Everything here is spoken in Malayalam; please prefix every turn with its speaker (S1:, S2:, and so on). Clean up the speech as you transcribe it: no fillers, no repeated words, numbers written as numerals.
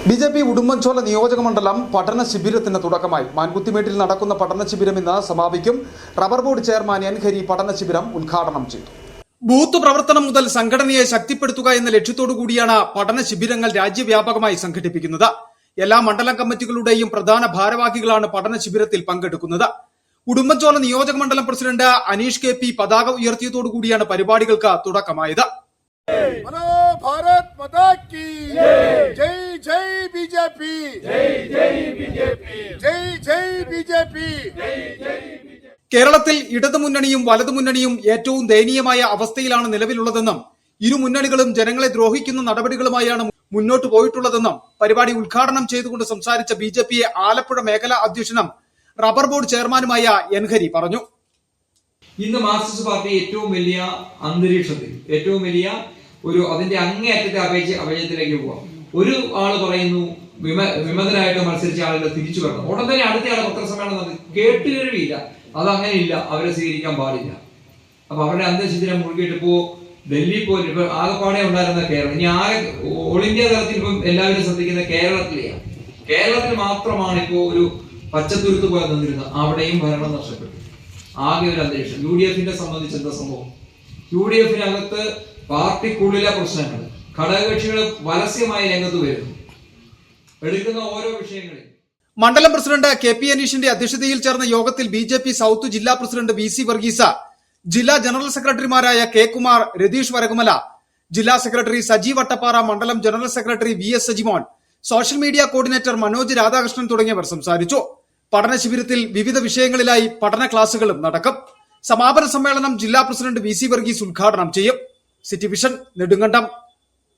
S1: ബിജെപി ഉടുമ്പൻചോല നിയോജക മണ്ഡലം പഠന ശിബിരത്തിന് തുടക്കമായി. മാൻകുത്തിമേട്ടിൽ നടക്കുന്ന പഠന ശിബിരം ഇന്ന് സമാപിക്കും. Rubber board chairman N Hari പഠന ശിബിരം ഉദ്ഘാടനം ചെയ്തു. ബൂത്ത് പ്രവർത്തനം മുതൽ സംഘടനയെ ശക്തിപ്പെടുത്തുക എന്ന ലക്ഷ്യത്തോടു കൂടിയാണ് പഠന ശിബിരങ്ങൾ രാജ്യവ്യാപകമായി സംഘടിപ്പിക്കുന്നത്. എല്ലാ മണ്ഡലം കമ്മിറ്റികളുടെയും പ്രധാന ഭാരവാഹികളാണ് പഠന ശിബിരത്തിൽ പങ്കെടുക്കുന്നത്. ഉടുമ്പൻചോല നിയോജക മണ്ഡലം പ്രസിഡന്റ് അനീഷ് കെ പി പതാക ഉയർത്തിയതോടു കൂടിയാണ് പരിപാടികൾക്ക് തുടക്കമായത്.
S2: भारत माता की जय जय बीजेपी जय जय बीजेपी जय जय बीजेपी
S1: കേരളത്തിൽ ഇടതുമുന്നണിയും വലതുമുന്നണിയും ഏറ്റവും ദയനീയമായ അവസ്ഥയിലാണ് നിലവിലുള്ളതെന്നും ഇരു മുന്നണികളും ജനങ്ങളെ ദ്രോഹിക്കുന്ന നടപടികളുമായാണ് മുന്നോട്ട് പോയിട്ടുള്ളതെന്നും പരിപാടി ഉദ്ഘാടനം ചെയ്തുകൊണ്ട് സംസാരിച്ച ബിജെപി ആലപ്പുഴ മേഖലാ അധ്യക്ഷനും റബ്ബർ ബോർഡ് ചെയർമാനുമായ എൻ ഹരി പറഞ്ഞു.
S3: ഇന്ന് മാർക്സിസ്റ്റ് പാർട്ടി ഏറ്റവും വലിയ അന്തരീക്ഷത്തിൽ ഏറ്റവും വലിയ അതിന്റെ അങ്ങേയറ്റത്തെ അപജയത്തിലേക്ക് പോവാം. ഒരു ആള് പറയുന്നു വിമതരായിട്ട് മത്സരിച്ച ആളുകൾ തിരിച്ചു വരണം, ഉടൻ തന്നെ അടുത്തയാളെ പത്രസമ്മേളനം നടത്തി. കേട്ടുകേഴ്വിയില്ല, അതങ്ങനെയില്ല, അവരെ സ്വീകരിക്കാൻ പാടില്ല. അപ്പൊ അവരുടെ അന്തരീക്ഷത്തിനെ മുഴുകിയിട്ട് ഇപ്പോ ഡൽഹി പോലും ഇപ്പൊ ആകെപ്പാടെ ഉണ്ടായിരുന്ന കേരളം, ഇനി ആകെ ഓൾ ഇന്ത്യ തലത്തിൽ ഇപ്പം എല്ലാവരും ശ്രദ്ധിക്കുന്ന കേരളത്തിലെയാണ്. കേരളത്തിൽ മാത്രമാണ് ഇപ്പോ ഒരു പച്ചത്തുരുത്ത് പോയി നിന്നിരുന്നത്. അവിടെയും ഭരണം നഷ്ടപ്പെട്ടു. ആകെ ഒരു അന്തരീക്ഷം. UDF-നെ സംബന്ധിച്ച് എന്താ സംഭവം? UDF-നകത്ത് പാർട്ടിക്കുള്ളിലെ പ്രശ്നങ്ങൾ, ഘടകകക്ഷികൾ പരസ്യമായി രംഗത്ത് വരുന്നു, എടുക്കുന്ന ഓരോ വിഷയങ്ങളിൽ.
S1: മണ്ഡലം പ്രസിഡന്റ് കെ പി അനീഷിന്റെ അധ്യക്ഷതയിൽ ചേർന്ന യോഗത്തിൽ ബിജെപി സൗത്ത് ജില്ലാ പ്രസിഡന്റ് VC വർഗീസ, ജില്ലാ ജനറൽ സെക്രട്ടറിമാരായ കെ കുമാർ, രതീഷ് വരകുമല, ജില്ലാ സെക്രട്ടറി സജി വട്ടപ്പാറ, മണ്ഡലം general secretary VS Sajimon, social media coordinator Manoj Radhakrishnan തുടങ്ങിയവർ സംസാരിച്ചു. പഠന ശിബിരത്തിൽ വിവിധ വിഷയങ്ങളിലായി പഠന ക്ലാസുകളും നടക്കും. സമാപന സമ്മേളനം ജില്ലാ പ്രസിഡന്റ് VC വർഗീസ് ഉദ്ഘാടനം ചെയ്യും. City vision, Nedumkandam.